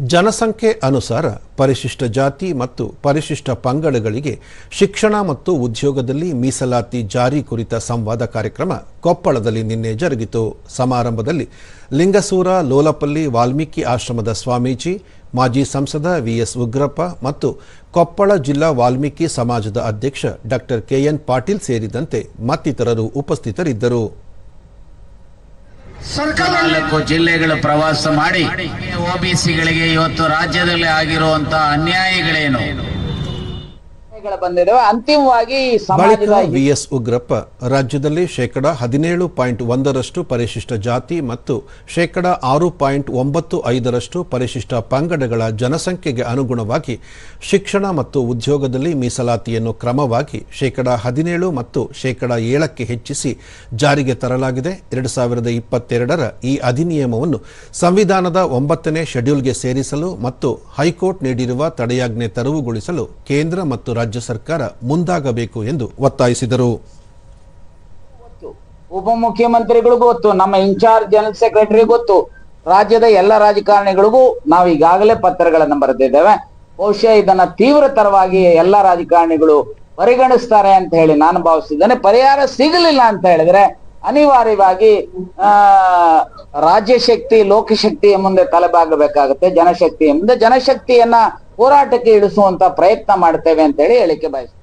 ಜನಸಂಖ್ಯೆ ಅನುಸಾರ ಪರಿಶಿಷ್ಟ ಜಾತಿ ಮತ್ತು ಪರಿಶಿಷ್ಟ ಪಂಗಡಗಳಿಗೆ ಶಿಕ್ಷಣ ಮತ್ತು ಉದ್ಯೋಗದಲ್ಲಿ ಮೀಸಲಾತಿ ಜಾರಿ ಕುರಿತ ಸಂವಾದ ಕಾರ್ಯಕ್ರಮ ಕೊಪ್ಪಳದಲ್ಲಿ ನಿನ್ನೆ ಜರುಗಿತು. ಸಮಾರಂಭದಲ್ಲಿ ಲಿಂಗಸೂರ ಲೋಲಪಲ್ಲಿ ವಾಲ್ಮೀಕಿ ಆಶ್ರಮದ ಸ್ವಾಮೀಜಿ, ಮಾಜಿ ಸಂಸದ ವಿಎಸ್ ಉಗ್ರಪ್ಪ ಮತ್ತು ಕೊಪ್ಪಳ ಜಿಲ್ಲಾ ವಾಲ್ಮೀಕಿ ಸಮಾಜದ ಅಧ್ಯಕ್ಷ ಡಾಕ್ಟರ್ ಕೆಎನ್ ಪಾಟೀಲ್ ಸೇರಿದಂತೆ ಮತ್ತಿತರರು ಉಪಸ್ಥಿತರಿದ್ದರು. 14 ಜಿಲ್ಲೆಗಳ ಪ್ರವಾಸ ಮಾಡಿ ಒಬಿಸಿಗಳಿಗೆ ಇವತ್ತು ರಾಜ್ಯದಲ್ಲಿ ಆಗಿರುವಂತಹ ಅನ್ಯಾಯಗಳೇನು ಬಂದಿದ್ದಾವೆ. ಅಂತಿಮವಾಗಿ ಬಳಿಕ ವಿಎಸ್ ಉಗ್ರಪ್ಪ ರಾಜ್ಯದಲ್ಲಿ 17.1% ಪರಿಶಿಷ್ಟ ಜಾತಿ ಮತ್ತು 6.95% ಪರಿಶಿಷ್ಟ ಪಂಗಡಗಳ ಜನಸಂಖ್ಯೆಗೆ ಅನುಗುಣವಾಗಿ ಶಿಕ್ಷಣ ಮತ್ತು ಉದ್ಯೋಗದಲ್ಲಿ ಮೀಸಲಾತಿಯನ್ನು ಕ್ರಮವಾಗಿ 17% ಮತ್ತು 7% ಹೆಚ್ಚಿಸಿ ಜಾರಿಗೆ ತರಲಾಗಿದೆ. 2022ರ ಈ ಅಧಿನಿಯಮವನ್ನು ಸಂವಿಧಾನದ 9ನೇ ಶೆಡ್ಯೂಲ್ಗೆ ಸೇರಿಸಲು ಮತ್ತು ಹೈಕೋರ್ಟ್ ನೀಡಿರುವ ತಡೆಯಾಜ್ಞೆ ತೆರವುಗೊಳಿಸಲು ಕೇಂದ್ರ ಮತ್ತು ರಾಜ್ಯ ಸರ್ಕಾರ ಮುಂದಾಗಬೇಕು ಎಂದು ಒತ್ತಾಯಿಸಿದರು. ಉಪಮುಖ್ಯಮಂತ್ರಿಗಳಿಗೂ ಗೊತ್ತು, ನಮ್ಮ ಇನ್ಚಾರ್ಜ್ ಜನರಲ್ ಸೆಕ್ರೆಟರಿ ಗೊತ್ತು, ರಾಜ್ಯದ ಎಲ್ಲ ರಾಜಕಾರಣಿಗಳಿಗೂ ನಾವು ಈಗಾಗಲೇ ಪತ್ರಗಳನ್ನು ಬರೆದಿದ್ದೇವೆ. ಬಹುಶಃ ಇದನ್ನ ತೀವ್ರತರವಾಗಿ ಎಲ್ಲ ರಾಜಕಾರಣಿಗಳು ಪರಿಗಣಿಸ್ತಾರೆ ಅಂತ ಹೇಳಿ ನಾನು ಭಾವಿಸಿದ್ದೇನೆ. ಪರಿಹಾರ ಸಿಗಲಿಲ್ಲ ಅಂತ ಹೇಳಿದ್ರೆ ಅನಿವಾರ್ಯವಾಗಿ ರಾಜ್ಯ ಶಕ್ತಿ ಲೋಕಶಕ್ತಿಯ ಮುಂದೆ ತಲೆಬಾಗಬೇಕಾಗುತ್ತೆ. ಜನಶಕ್ತಿಯ ಮುಂದೆ ಜನಶಕ್ತಿಯನ್ನ ಹೋರಾಟಕ್ಕೆ ಇಳಿಸುವಂತ ಪ್ರಯತ್ನ ಮಾಡ್ತೇವೆ ಅಂತ ಹೇಳಿ ಹೇಳಿಕೆ ಬಯಸ್ತೇನೆ.